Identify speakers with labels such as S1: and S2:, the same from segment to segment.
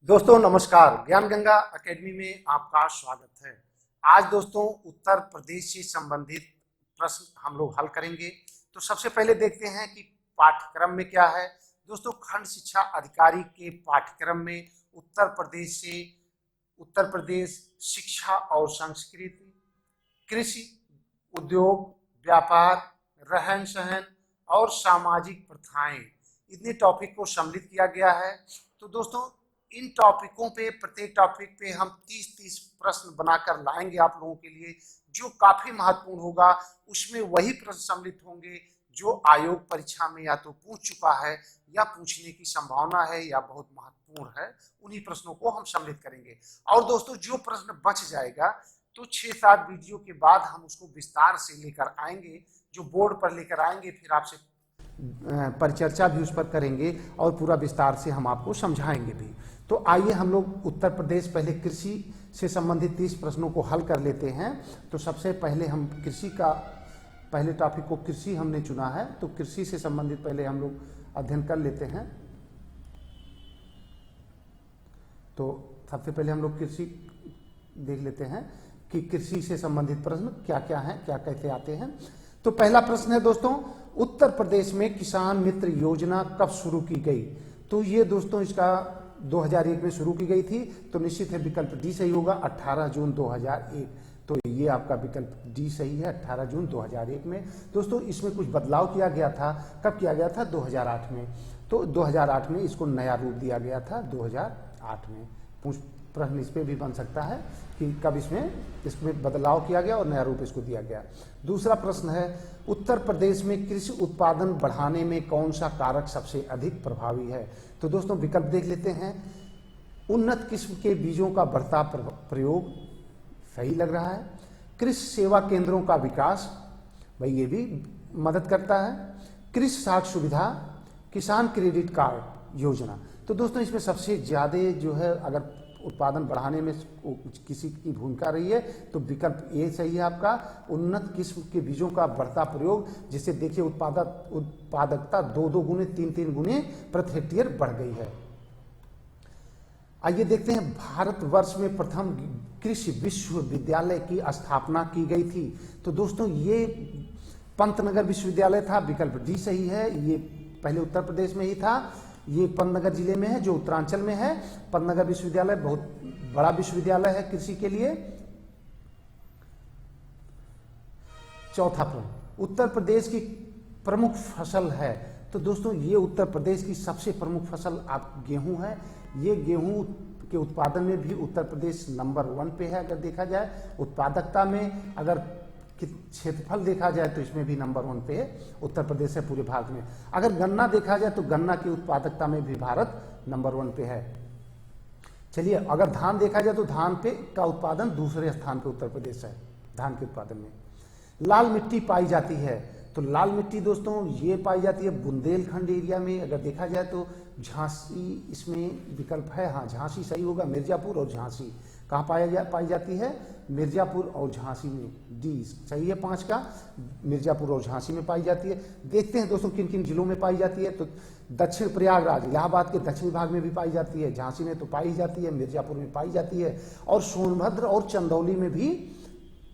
S1: दोस्तों नमस्कार। ज्ञान गंगा एकेडमी में आपका स्वागत है। आज दोस्तों उत्तर प्रदेश से संबंधित प्रश्न हम लोग हल करेंगे। तो सबसे पहले देखते हैं कि पाठ्यक्रम में क्या है। दोस्तों खंड शिक्षा अधिकारी के पाठ्यक्रम में उत्तर प्रदेश शिक्षा और संस्कृति, कृषि, उद्योग, व्यापार, रहन सहन और सामाजिक प्रथाएं, इतने टॉपिक को सम्मिलित किया गया है। तो दोस्तों इन टॉपिकों पे, प्रत्येक टॉपिक पे हम 30-30 प्रश्न बनाकर लाएंगे आप लोगों के लिए, जो काफी महत्वपूर्ण होगा। उसमें वही प्रश्न सम्मिलित होंगे जो आयोग परीक्षा में या तो पूछ चुका है या पूछने की संभावना है या बहुत महत्वपूर्ण है। उन्हीं प्रश्नों को हम सम्मिलित करेंगे। और दोस्तों जो प्रश्न बच जाएगा तो 6-7 वीडियो के बाद हम उसको विस्तार से लेकर आएंगे, जो बोर्ड पर लेकर आएंगे, फिर आपसे परिचर्चा भी उस पर करेंगे और पूरा विस्तार से हम आपको समझाएंगे भी। तो आइए हम लोग उत्तर प्रदेश पहले कृषि से संबंधित 30 प्रश्नों को हल कर लेते हैं। तो सबसे पहले हम कृषि का पहले टॉपिक को कृषि हमने चुना है, तो कृषि से संबंधित पहले हम लोग अध्ययन कर लेते हैं। तो सबसे पहले हम लोग कृषि देख लेते हैं कि कृषि से संबंधित प्रश्न क्या क्या हैं, क्या कैसे आते हैं। तो पहला प्रश्न है दोस्तों, उत्तर प्रदेश में किसान मित्र योजना कब शुरू की गई? तो ये दोस्तों इसका 2001 में शुरू की गई थी। तो निश्चित है विकल्प डी सही होगा, 18 जून 2001। तो ये आपका विकल्प डी सही है, 18 जून 2001 में। दोस्तों इसमें कुछ बदलाव किया गया था। कब किया गया था? 2008 में। तो 2008 में इसको नया रूप दिया गया था, 2008 में। प्रश्न इस पे भी बन सकता है कि कब इसमें बदलाव किया गया और नया रूप इसको दिया गया। दूसरा प्रश्न है, उत्तर प्रदेश में कृषि उत्पादन बढ़ाने में कौन सा कारक सबसे अधिक प्रभावी है? तो दोस्तों विकल्प देख लेते हैं। उन्नत किस्म के बीजों का बढ़ता प्रयोग, सही लग रहा है। कृषि सेवा केंद्रों का विकास, भाई ये भी मदद करता है। कृषि साख सुविधा, किसान क्रेडिट कार्ड योजना। तो दोस्तों इसमें सबसे ज्यादा जो है, अगर उत्पादन बढ़ाने में किसी की भूमिका रही है तो विकल्प ए सही है आपका, उन्नत किस्म के बीजों का बढ़ता प्रयोग, जिससे देखिए उत्पादकता 2-2 गुने 3-3 गुने प्रति हेक्टेयर बढ़ गई है। आइए देखते हैं, भारतवर्ष में प्रथम कृषि विश्वविद्यालय की स्थापना की गई थी। तो दोस्तों ये पंतनगर विश्वविद्यालय था, विकल्प डी सही है। ये पहले उत्तर प्रदेश में ही था। ये पंतनगर जिले में है, जो उत्तरांचल में है। पंतनगर विश्वविद्यालय बहुत बड़ा विश्वविद्यालय है कृषि के लिए। चौथा प्रश्न, उत्तर प्रदेश की प्रमुख फसल है? तो दोस्तों ये उत्तर प्रदेश की सबसे प्रमुख फसल आप गेहूं है। ये गेहूं के उत्पादन में भी उत्तर प्रदेश नंबर 1 पे है। अगर देखा जाए उत्पादकता में, अगर क्षेत्रफल देखा जाए तो इसमें भी नंबर 1 पे है उत्तर प्रदेश है पूरे भारत में। अगर गन्ना देखा जाए तो गन्ना की उत्पादकता में भी भारत नंबर 1 पे है। चलिए अगर धान देखा जाए तो धान पे का उत्पादन दूसरे स्थान पे उत्तर प्रदेश है धान के उत्पादन में। लाल मिट्टी पाई जाती है, तो लाल मिट्टी दोस्तों ये पाई जाती है बुंदेलखंड एरिया में। अगर देखा जाए तो झांसी इसमें विकल्प है, हाँ झांसी सही होगा। मिर्जापुर और झांसी कहाँ पाई जाती है? मिर्जापुर और झांसी में, डी सही है 5 का, मिर्जापुर और झांसी में पाई जाती है। देखते हैं दोस्तों किन किन जिलों में पाई जाती है। तो दक्षिण प्रयागराज, इलाहाबाद के दक्षिणी भाग में भी पाई जाती है। झांसी में तो पाई जाती है, मिर्जापुर में पाई जाती है, और सोनभद्र और चंदौली में भी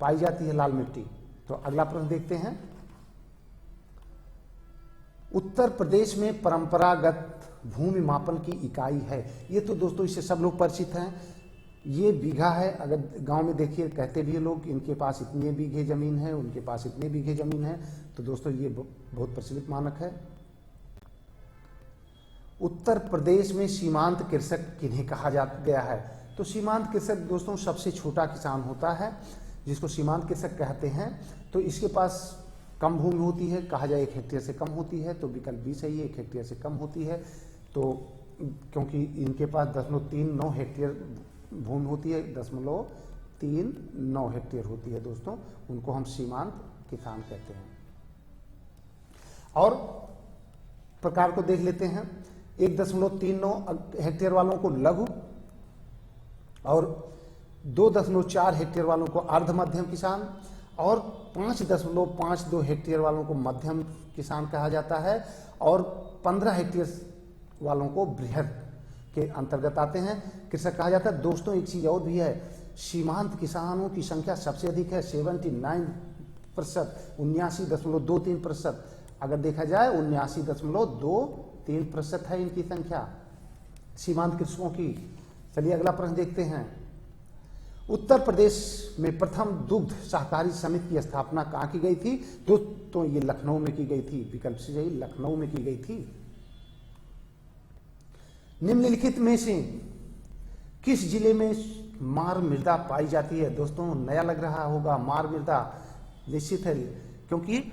S1: पाई जाती है लाल मिट्टी। तो अगला प्रश्न देखते हैं, उत्तर प्रदेश में परंपरागत भूमि मापन की इकाई है? ये तो दोस्तों इससे सब लोग परिचित हैं। ये बीघा है। अगर गांव में देखिए कहते भी लोग इनके पास इतने बीघे जमीन है, उनके पास इतने बीघे जमीन है। तो दोस्तों ये बहुत प्रचलित मानक है। उत्तर प्रदेश में सीमांत कृषक किन्हें कहा गया है? तो सीमांत कृषक दोस्तों सबसे छोटा किसान होता है, जिसको सीमांत कृषक कहते हैं। तो इसके पास कम भूमि होती है, कहा जाए 1 हेक्टेयर से कम होती है। तो विकल्प बी सही है, 1 हेक्टेयर से कम होती है। तो क्योंकि इनके पास 0.39 हेक्टेयर भूमि होती है, 0.39 हेक्टेयर होती है दोस्तों, उनको हम सीमांत किसान कहते हैं। और प्रकार को देख लेते हैं, 1.39 हेक्टेयर वालों को लघु, और 2.4 हेक्टेयर वालों को अर्ध मध्यम किसान, और 5.52 हेक्टेयर वालों को मध्यम किसान कहा जाता है, और 15 हेक्टेयर वालों को बृहद के अंतर्गत आते हैं। कृषक कहा जाता है। दोस्तों एक चीज और भी है, सीमांत किसानों की संख्या सबसे अधिक है 79%, 79.23%। अगर देखा जाए 79.23% है इनकी संख्या सीमांत कृषकों की। चलिए अगला प्रश्न देखते हैं। उत्तर प्रदेश में प्रथम दुग्ध सहकारी समिति की स्थापना कहाँ की गई थी? तो ये लखनऊ में की गई थी। विकल्प से यही लखनऊ में की गई थी। निम्नलिखित में से किस जिले में मार मृदा पाई जाती है? दोस्तों नया लग रहा होगा मार मृदा, निश्चित है, क्योंकि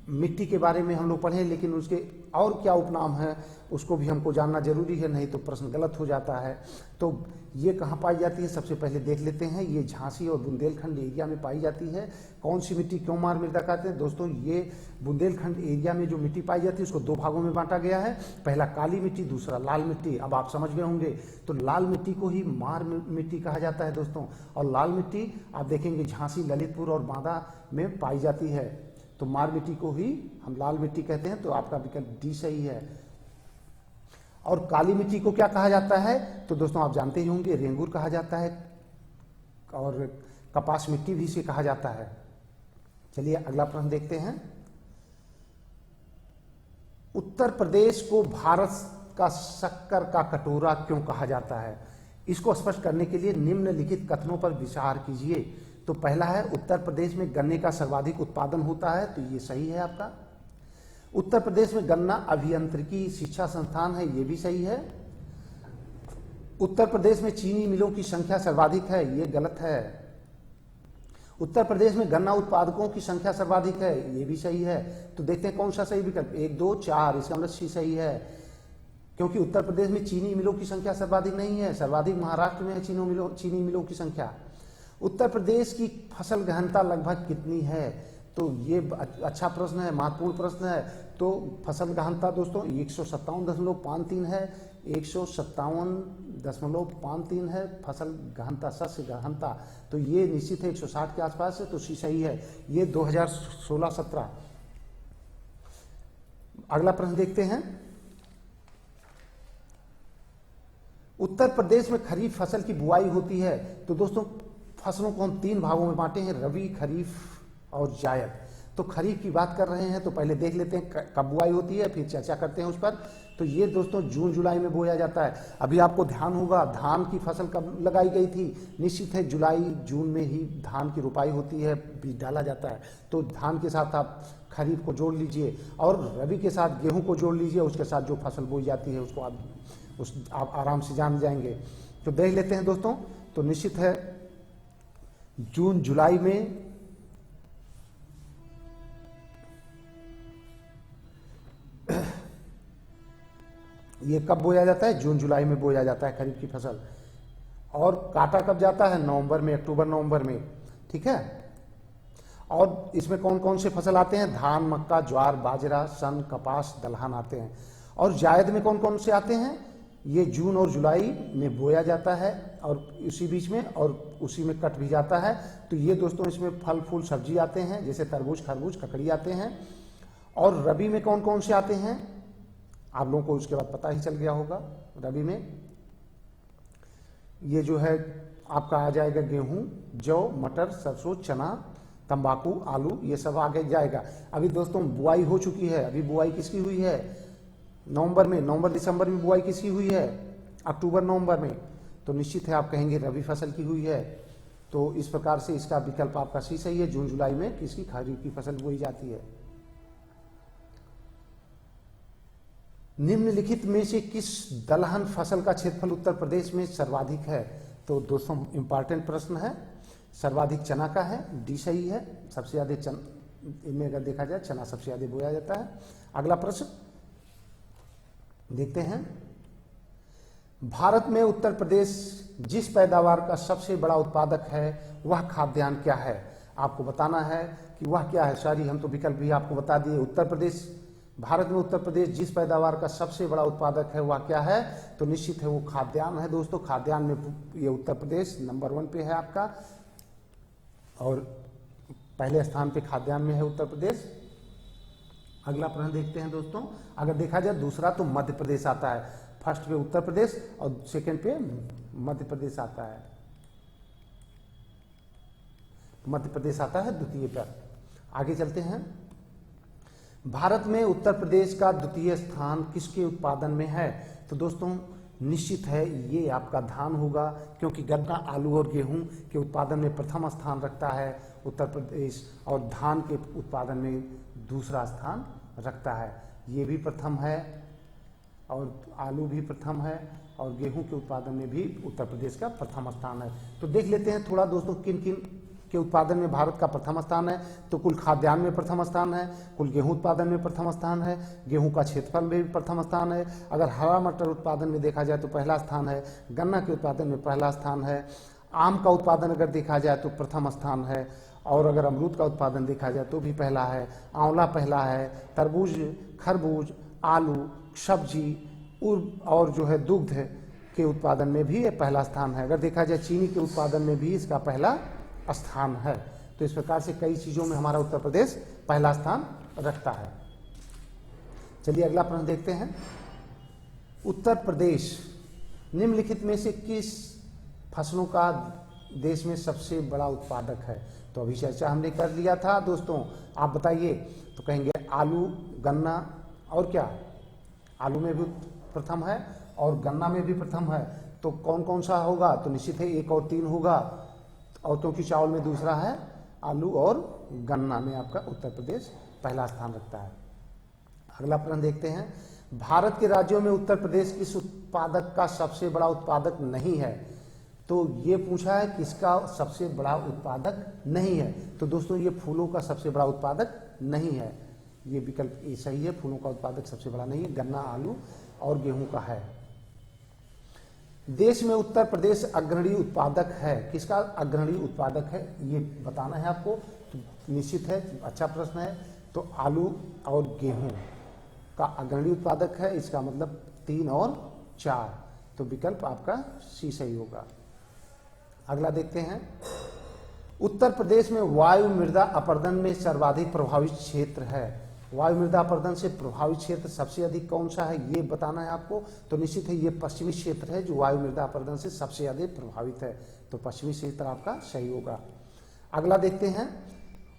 S1: मिट्टी के बारे में हम लोग पढ़े, लेकिन उसके और क्या उपनाम है उसको भी हमको जानना जरूरी है, नहीं तो प्रश्न गलत हो जाता है। तो ये कहाँ पाई जाती है सबसे पहले देख लेते हैं। ये झांसी और बुंदेलखंड एरिया में पाई जाती है। कौन सी मिट्टी क्यों मार मृदा कहते हैं? दोस्तों ये बुंदेलखंड एरिया में जो मिट्टी पाई जाती है उसको दो भागों में बांटा गया है, पहला काली मिट्टी, दूसरा लाल मिट्टी। अब आप समझ गए होंगे, तो लाल मिट्टी को ही मार मिट्टी कहा जाता है दोस्तों। और लाल मिट्टी आप देखेंगे झांसी, ललितपुर और बांदा में पाई जाती है। तो मार मिट्टी को ही हम लाल मिट्टी कहते हैं, तो आपका विकल्प डी सही है। और काली मिट्टी को क्या कहा जाता है? तो दोस्तों आप जानते ही होंगे, रेंगूर कहा जाता है और कपास मिट्टी भी इसे कहा जाता है। चलिए अगला प्रश्न देखते हैं। उत्तर प्रदेश को भारत का शक्कर का कटोरा क्यों कहा जाता है? इसको स्पष्ट करने के लिए निम्नलिखित कथनों पर विचार कीजिए। तो पहला है, उत्तर प्रदेश में गन्ने का सर्वाधिक उत्पादन होता है, तो ये सही है आपका। उत्तर प्रदेश में गन्ना अभियांत्रिकी शिक्षा संस्थान है, ये भी सही है। उत्तर प्रदेश में चीनी मिलों की संख्या सर्वाधिक है, ये गलत है। उत्तर प्रदेश में गन्ना उत्पादकों की संख्या सर्वाधिक है, ये भी सही है। तो देखते हैं कौन सा सही विकल्प, 1, 2, 4, इसका मतलब सी सही है, क्योंकि उत्तर प्रदेश में चीनी मिलों की संख्या सर्वाधिक नहीं है, सर्वाधिक महाराष्ट्र में है चीनी मिलों की संख्या। उत्तर प्रदेश की फसल गहनता लगभग कितनी है? तो ये अच्छा प्रश्न है, महत्वपूर्ण प्रश्न है। तो फसल गहनता दोस्तों 157.53 है, 157.53 है फसल गहनता, शस्य गहनता। तो ये निश्चित है 160 के आसपास है, तो सी सही है। ये 2016-17। अगला प्रश्न देखते हैं। उत्तर प्रदेश में खरीफ फसल की बुआई होती है। तो दोस्तों फसलों को हम 3 भागों में बांटे हैं, रबी, खरीफ और जायद। तो खरीफ की बात कर रहे हैं, तो पहले देख लेते हैं कब बुआई होती है, फिर चर्चा करते हैं उस पर। तो ये दोस्तों जून जुलाई में बोया जाता है। अभी आपको ध्यान होगा धान की फसल कब लगाई गई थी? निश्चित है जुलाई जून में ही धान की रोपाई होती है, बीज डाला जाता है। तो धान के साथ आप खरीफ को जोड़ लीजिए और रबी के साथ गेहूं को जोड़ लीजिए, उसके साथ जो फसल बोई जाती है उसको आप आराम से जान जाएंगे। तो देख लेते हैं दोस्तों। तो निश्चित है जून जुलाई में ये कब बोया जाता है? जून जुलाई में बोया जाता है खरीफ की फसल। और काटा कब जाता है? नवंबर में, अक्टूबर नवंबर में, ठीक है। और इसमें कौन कौन से फसल आते हैं? धान, मक्का, ज्वार, बाजरा, सन, कपास, दलहन आते हैं। और जायद में कौन कौन से आते हैं? ये जून और जुलाई में बोया जाता है और उसी बीच में और उसी में कट भी जाता है। तो ये दोस्तों इसमें फल फूल सब्जी आते हैं, जैसे तरबूज, खरबूज, ककड़ी आते हैं। और रबी में कौन कौन से आते हैं आप लोगों को उसके बाद पता ही चल गया होगा। रबी में ये जो है आपका आ जाएगा गेहूं, जौ, मटर, सरसों, चना, तंबाकू, आलू, ये सब आगे जाएगा। अभी दोस्तों बुआई हो चुकी है। अभी बुआई किसकी हुई है? नवंबर में, नवंबर दिसंबर में बुआई किसकी हुई है? अक्टूबर नवंबर में। तो निश्चित है आप कहेंगे रबी फसल की हुई है। तो इस प्रकार से इसका विकल्प आपका सी सही है। जून जुलाई में किसकी खरीफ की फसल बोई जाती है। निम्नलिखित में से किस दलहन फसल का क्षेत्रफल उत्तर प्रदेश में सर्वाधिक है? तो दोस्तों इंपॉर्टेंट प्रश्न है। सर्वाधिक चना का है, डी सही है। सबसे ज्यादा इनमें अगर देखा जाए चना सबसे ज्यादा बोया जाता है। अगला प्रश्न देखते हैं। भारत में उत्तर प्रदेश जिस पैदावार का सबसे बड़ा उत्पादक है वह खाद्यान्न क्या है? आपको बताना है कि वह क्या है। सॉरी, हम तो विकल्प भी आपको बता दिए। उत्तर प्रदेश, भारत में उत्तर प्रदेश जिस पैदावार का सबसे बड़ा उत्पादक है वह क्या है? तो निश्चित है वो खाद्यान्न है दोस्तों। खाद्यान्न में ये उत्तर प्रदेश नंबर 1 पे है आपका, और पहले स्थान पे खाद्यान्न में है उत्तर प्रदेश। अगला प्रश्न देखते हैं दोस्तों। अगर देखा जाए दूसरा तो मध्य प्रदेश आता है। फर्स्ट पे उत्तर प्रदेश और सेकंड पे मध्य प्रदेश आता है, मध्य प्रदेश आता है द्वितीय पर। आगे चलते हैं। भारत में उत्तर प्रदेश का द्वितीय स्थान किसके उत्पादन में है? तो दोस्तों निश्चित है ये आपका धान होगा, क्योंकि गन्ना, आलू और गेहूं के उत्पादन में प्रथम स्थान रखता है उत्तर प्रदेश, और धान के उत्पादन में दूसरा स्थान रखता है। ये भी प्रथम है और आलू भी प्रथम है, और गेहूं के उत्पादन में भी उत्तर प्रदेश का प्रथम स्थान है। तो देख लेते हैं थोड़ा दोस्तों किन किन के उत्पादन में भारत का प्रथम स्थान है। तो कुल खाद्यान्न में प्रथम स्थान है, कुल गेहूं उत्पादन में प्रथम स्थान है, गेहूं का क्षेत्रफल में भी प्रथम स्थान है। अगर हरा मटर उत्पादन में देखा जाए तो पहला स्थान है, गन्ना के उत्पादन में पहला स्थान है, आम का उत्पादन अगर देखा जाए तो प्रथम स्थान है, और अगर अमरूद का उत्पादन देखा जाए तो भी पहला है, आंवला पहला है, तरबूज, खरबूज, आलू, सब्जी और जो है दुग्ध के उत्पादन में भी ये पहला स्थान है। अगर देखा जाए चीनी के उत्पादन में भी इसका पहला स्थान है। तो इस प्रकार से कई चीजों में हमारा उत्तर प्रदेश पहला स्थान रखता है। चलिए अगला प्रश्न देखते हैं। उत्तर प्रदेश निम्नलिखित में से किस फसलों का देश में सबसे बड़ा उत्पादक है? तो अभी चर्चा हमने कर लिया था दोस्तों, आप बताइए। तो कहेंगे आलू, गन्ना और क्या? आलू में भी प्रथम है और गन्ना में भी प्रथम है। तो कौन कौन सा होगा? तो निश्चित है 1 और 3 होगा, और क्योंकि चावल में दूसरा है, आलू और गन्ना में आपका उत्तर प्रदेश पहला स्थान रखता है। अगला प्रश्न देखते हैं। भारत के राज्यों में उत्तर प्रदेश किस उत्पादक का सबसे बड़ा उत्पादक नहीं है? तो ये पूछा है किसका सबसे बड़ा उत्पादक नहीं है। तो दोस्तों ये फूलों का सबसे बड़ा उत्पादक नहीं है, ये विकल्प ये सही है। फूलों का उत्पादक सबसे बड़ा नहीं है, गन्ना, आलू और गेहूं का है। देश में उत्तर प्रदेश अग्रणी उत्पादक है, किसका अग्रणी उत्पादक है ये बताना है आपको। तो निश्चित है, अच्छा प्रश्न है। तो आलू और गेहूं का अग्रणी उत्पादक है, इसका मतलब 3 और 4। तो विकल्प आपका सी सही होगा। अगला देखते हैं। उत्तर प्रदेश में वायु मृदा अपरदन में सर्वाधिक प्रभावित क्षेत्र है। वायु मृदा अपरदन से प्रभावित क्षेत्र सबसे अधिक कौन सा है ये बताना है आपको। तो निश्चित है ये पश्चिमी क्षेत्र है जो वायु मृदा अपरदन से सबसे अधिक प्रभावित है। तो पश्चिमी क्षेत्र आपका सही होगा। अगला देखते हैं।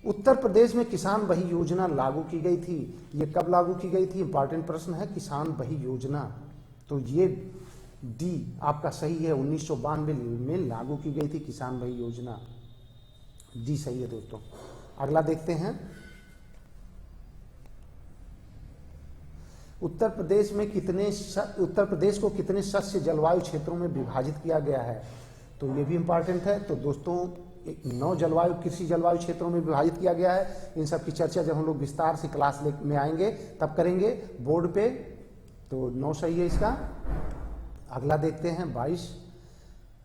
S1: उत्तर प्रदेश में किसान बही योजना लागू की गई थी, ये कब लागू की गई थी? इंपॉर्टेंट प्रश्न है, किसान बही योजना। तो ये डी आपका सही है, 1992 में लागू की गई थी किसान बही योजना, डी सही है दोस्तों। अगला देखते हैं। उत्तर प्रदेश को कितने शस्य जलवायु क्षेत्रों में विभाजित किया गया है? तो ये भी इंपॉर्टेंट है। तो दोस्तों 9 जलवायु कृषि जलवायु क्षेत्रों में विभाजित किया गया है। इन सब की चर्चा जब हम लोग विस्तार से क्लास में आएंगे तब करेंगे बोर्ड पे। तो 9 सही है इसका। अगला देखते हैं 22।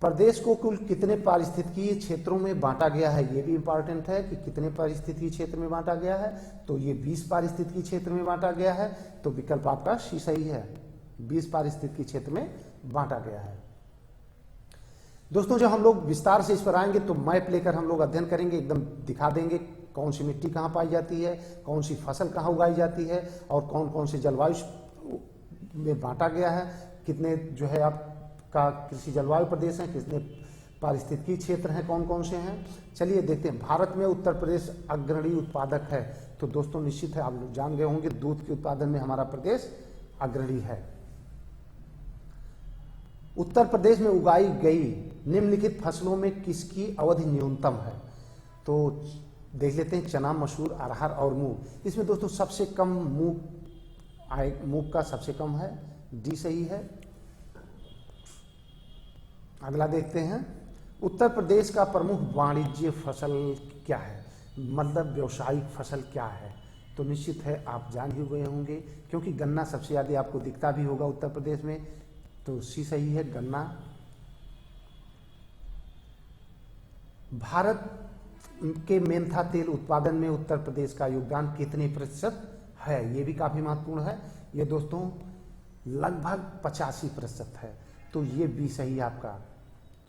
S1: प्रदेश को कुल कितने पारिस्थितिकीय क्षेत्रों में बांटा गया है? ये भी इंपॉर्टेंट है कि कितने पारिस्थितिकीय क्षेत्र में बांटा गया है। तो ये 20 पारिस्थितिकीय क्षेत्र में बांटा गया है। तो विकल्प आपका सी सही है, 20 पारिस्थितिकीय क्षेत्र में बांटा गया है। दोस्तों जब हम लोग विस्तार से इस पर आएंगे तो मैप लेकर हम लोग अध्ययन करेंगे, एकदम दिखा देंगे कौन सी मिट्टी कहाँ पाई जाती है, कौन सी फसल कहाँ उगाई जाती है, और कौन कौन से जलवायु में बांटा गया है, कितने जो है आपका कृषि जलवायु प्रदेश हैं, कितने पारिस्थितिकीय क्षेत्र हैं, कौन कौन से हैं। चलिए देखते हैं। भारत में उत्तर प्रदेश अग्रणी उत्पादक है। तो दोस्तों निश्चित है आप लोग जान गए होंगे दूध के उत्पादन में हमारा प्रदेश अग्रणी है। उत्तर प्रदेश में उगाई गई निम्नलिखित फसलों में किसकी अवधि न्यूनतम है? तो देख लेते हैं। चना, मसूर, अरहर और मूंग। इसमें दोस्तों सबसे कम मूंग का सबसे कम है, डी सही है। अगला देखते हैं। उत्तर प्रदेश का प्रमुख वाणिज्य फसल क्या है, मतलब व्यावसायिक फसल क्या है? तो निश्चित है आप जान ही गए होंगे, क्योंकि गन्ना सबसे ज्यादा आपको दिखता भी होगा उत्तर प्रदेश में। तो सी सही है, गन्ना। भारत के मेंथा तेल उत्पादन में उत्तर प्रदेश का योगदान कितने प्रतिशत है? ये भी काफी महत्वपूर्ण है। ये दोस्तों लगभग 85% है। तो ये भी सही है आपका।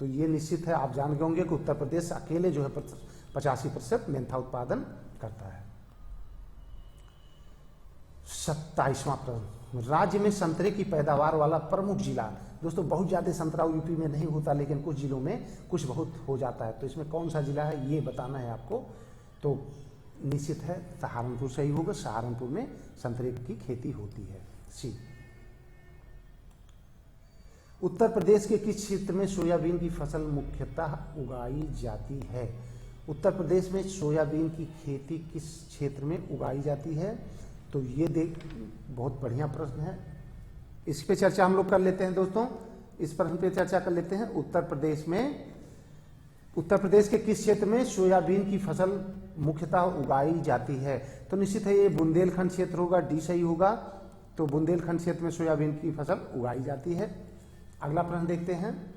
S1: तो ये निश्चित है आप जान गए होंगे कि उत्तर प्रदेश अकेले जो है 85% मेंथा उत्पादन करता है। 27वां प्रश्न। राज्य में संतरे की पैदावार वाला प्रमुख जिला। दोस्तों बहुत ज्यादा संतरा यूपी में नहीं होता, लेकिन कुछ जिलों में कुछ बहुत हो जाता है, तो इसमें कौन सा जिला है ये बताना है आपको। तो निश्चित है सहारनपुर सही होगा, सहारनपुर में संतरे की खेती होती है। सी। उत्तर प्रदेश के किस क्षेत्र में सोयाबीन की फसल मुख्यतः उगाई जाती है? उत्तर प्रदेश में सोयाबीन की खेती किस क्षेत्र में उगाई जाती है? तो ये देख बहुत बढ़िया प्रश्न है, इस पे चर्चा हम लोग कर लेते हैं दोस्तों। इस प्रश्न पे चर्चा कर लेते हैं। उत्तर प्रदेश के किस क्षेत्र में सोयाबीन की फसल मुख्यतः उगाई जाती है? तो निश्चित है ये बुंदेलखंड क्षेत्र होगा, डी सही होगा। तो बुंदेलखंड क्षेत्र में सोयाबीन की फसल उगाई जाती है। अगला प्रश्न देखते हैं।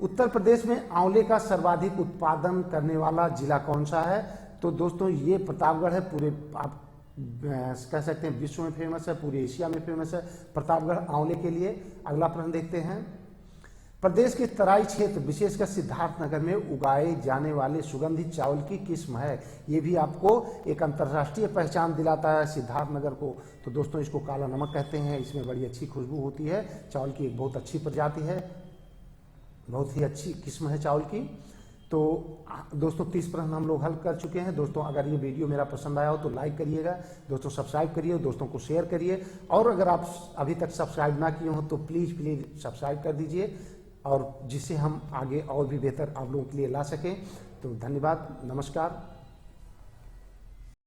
S1: उत्तर प्रदेश में आंवले का सर्वाधिक उत्पादन करने वाला जिला कौन सा है? तो दोस्तों ये प्रतापगढ़ है। पूरे आप कह सकते हैं विश्व में फेमस है, पूरे एशिया में फेमस है प्रतापगढ़ आंवले के लिए। अगला प्रश्न देखते हैं। प्रदेश के तराई क्षेत्र विशेषकर सिद्धार्थनगर में उगाए जाने वाले सुगंधित चावल की किस्म है? ये भी आपको एक अंतर्राष्ट्रीय पहचान दिलाता है सिद्धार्थनगर को। तो दोस्तों इसको काला नमक कहते हैं, इसमें बड़ी अच्छी खुशबू होती है। चावल की एक बहुत अच्छी प्रजाति है, बहुत ही अच्छी किस्म है चावल की। तो दोस्तों 30 प्रश्न हम लोग हल कर चुके हैं। दोस्तों अगर ये वीडियो मेरा पसंद आया हो तो लाइक करिएगा, दोस्तों सब्सक्राइब करिए, दोस्तों को शेयर करिए, और अगर आप अभी तक सब्सक्राइब ना किए हो तो प्लीज़ सब्सक्राइब कर दीजिए, और जिससे हम आगे और भी बेहतर आप लोगों के लिए ला सकें। तो धन्यवाद, नमस्कार।